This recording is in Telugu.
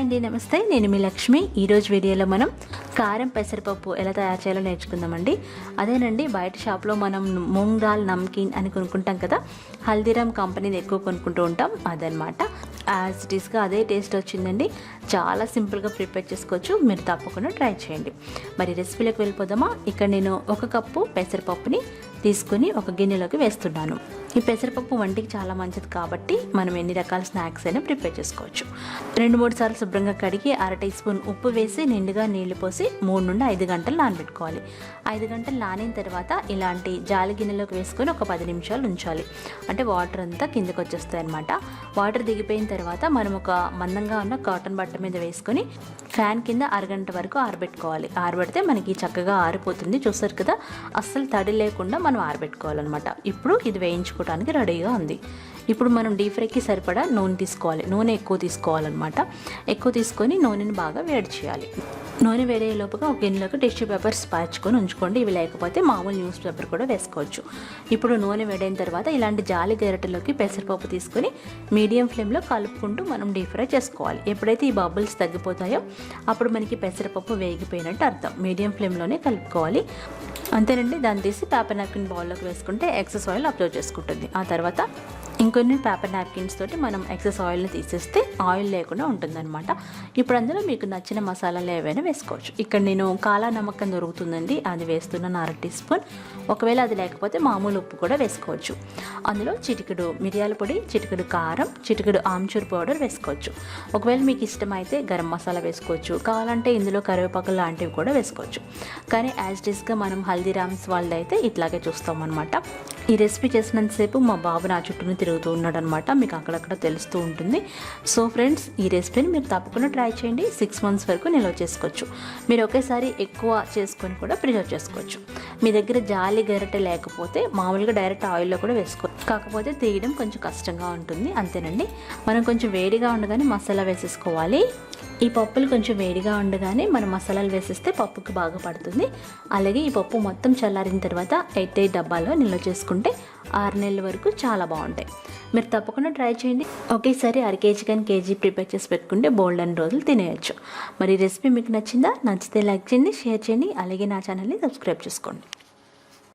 అండి, నమస్తే. నేను మీ లక్ష్మి. ఈరోజు వీడియోలో మనం కారం పెసరపప్పు ఎలా తయారు చేయాలో నేర్చుకుందామండి. అదేనండి, బయట షాప్లో మనం మూంగ్దాల్ నమ్కీన్ అని కొనుక్కుంటాం కదా, హల్దీరామ్ కంపెనీని ఎక్కువ కొనుక్కుంటూ ఉంటాం. అదనమాట యాజ్ ఇట్ ఈస్గా అదే టేస్ట్ వచ్చిందండి. చాలా సింపుల్గా ప్రిపేర్ చేసుకోవచ్చు. మీరు తప్పకుండా ట్రై చేయండి. మరి రెసిపీలోకి వెళ్ళిపోదామా? ఇక్కడ నేను 1 కప్పు పెసరపప్పుని తీసుకుని ఒక గిన్నెలోకి వేస్తున్నాను. ఈ పెసరపప్పు వంటికి చాలా మంచిది కాబట్టి మనం ఎన్ని రకాల స్నాక్స్ అయినా ప్రిపేర్ చేసుకోవచ్చు. 2-3 సార్లు శుభ్రంగా కడిగి 1/2 టీ స్పూన్ ఉప్పు వేసి నిండుగా నీళ్లు పోసి 3 నుండి 5 గంటలు నానబెట్టుకోవాలి. 5 గంటలు నానిన తర్వాత ఇలాంటి జాలి గిన్నెలోకి వేసుకొని ఒక 10 నిమిషాలు ఉంచాలి. అంటే వాటర్ అంతా కిందకి వచ్చేస్తాయి అనమాట. వాటర్ దిగిపోయిన తర్వాత మనం ఒక మందంగా ఉన్న కాటన్ బట్ట మీద వేసుకొని ఫ్యాన్ కింద అరగంట వరకు ఆరబెట్టుకోవాలి. ఆరబెడితే మనకి చక్కగా ఆరిపోతుంది. చూస్తారు కదా, అస్సలు తడి లేకుండా మనం ఆరబెట్టుకోవాలన్నమాట. ఇప్పుడు ఇది వేయించుకోవడానికి రెడీగా ఉంది. ఇప్పుడు మనం డీప్ ఫ్రైకి సరిపడా నూనె తీసుకోవాలి. నూనె ఎక్కువ తీసుకోవాలన్నమాట. ఎక్కువ తీసుకొని నూనెని బాగా వేడి చేయాలి. నూనె వేడేలోపుగా ఒక గిన్నెలోకి టిష్యూ పేపర్స్ పాచుకొని ఉంచుకోండి. ఇవి లేకపోతే మామూలు న్యూస్ పేపర్ కూడా వేసుకోవచ్చు. ఇప్పుడు నూనె వేడైన తర్వాత ఇలాంటి జాలి గరిటెలోకి పెసరపప్పు తీసుకొని మీడియం ఫ్లేమ్లో కలుపుకుంటూ మనం డీప్ ఫ్రై చేసుకోవాలి. ఎప్పుడైతే ఈ బబుల్స్ తగ్గిపోతాయో అప్పుడు మనకి పెసరపప్పు వేగిపోయినట్టు అర్థం. మీడియం ఫ్లేమ్లోనే కలుపుకోవాలి. అంతేనండి. దాన్ని తీసి పేపర్ నాప్కిన్ బౌల్లోకి వేసుకుంటే ఎక్సెస్ ఆయిల్ అబ్జర్వ్ చేసుకుంటుంది. ఆ తర్వాత ఇంకొన్ని పేపర్ నాప్కిన్స్ తోటి మనం ఎక్సెస్ ఆయిల్ని తీసేస్తే ఆయిల్ లేకుండా ఉంటుందన్నమాట. ఇప్పుడు అందులో మీకు నచ్చిన మసాలాలు ఏవైనా వేసుకోవచ్చు. ఇక్కడ నేను కాలా నమక్ అని దొరుకుతుందండి, అది వేస్తున్నాను 1/2 టీ స్పూన్. ఒకవేళ అది లేకపోతే మామూలు ఉప్పు కూడా వేసుకోవచ్చు. అందులో చిటికెడు మిరియాల పొడి, చిటికెడు కారం, చిటికెడు ఆమ్చూర్ పౌడర్ వేసుకోవచ్చు. ఒకవేళ మీకు ఇష్టమైతే గరం మసాలా వేసుకోవచ్చు. కావాలంటే ఇందులో కరివేపాకు లాంటివి కూడా వేసుకోవచ్చు. కానీ యాజ్ ఇట్ ఈస్గా మనం హల్దీరామ్స్ వాళ్ళదైతే ఇట్లాగే చూస్తాం అనమాట. ఈ రెసిపీ చేసినంతసేపు మా బాబు నా చుట్టూనే తిరుగుతూ ఉన్నాడు అనమాట. మీకు అక్కడక్కడ తెలుస్తూ ఉంటుంది. సో ఫ్రెండ్స్, ఈ రెసిపీని మీరు తప్పకుండా ట్రై చేయండి. 6 మంత్స్ వరకు నిల్వ చేసుకోవచ్చు. మీరు ఒకేసారి ఎక్కువ చేసుకొని కూడా ప్రిజర్వ్ చేసుకోవచ్చు. మీ దగ్గర జాలి గరిటె లేకపోతే మామూలుగా డైరెక్ట్ ఆయిల్లో కూడా వేసుకోవచ్చు. కాకపోతే తీయడం కొంచెం కష్టంగా ఉంటుంది. అంతేనండి. మనం కొంచెం వేడిగా ఉండగానే మసాలా వేసేసుకోవాలి. ఈ పప్పులు కొంచెం వేడిగా ఉండగానే మనం మసాలాలు వేసేస్తే పప్పుకి బాగా పడుతుంది. అలాగే ఈ పప్పు మొత్తం చల్లారిన తర్వాత 8 డబ్బాల్లో నిల్వ చేసుకుంటే 6 నెలల వరకు చాలా బాగుంటాయి. మీరు తప్పకుండా ట్రై చేయండి. ఒకేసారి 1/2 కేజీ కానీ కేజీ ప్రిపేర్ చేసి పెట్టుకుంటే బోల్డ్ అన్ని రోజులు తినేయచ్చు. మరి రెసిపీ మీకు నచ్చిందా? నచ్చితే లైక్ చేయండి, షేర్ చేయండి. అలాగే నా ఛానల్ని సబ్స్క్రైబ్ చేసుకోండి.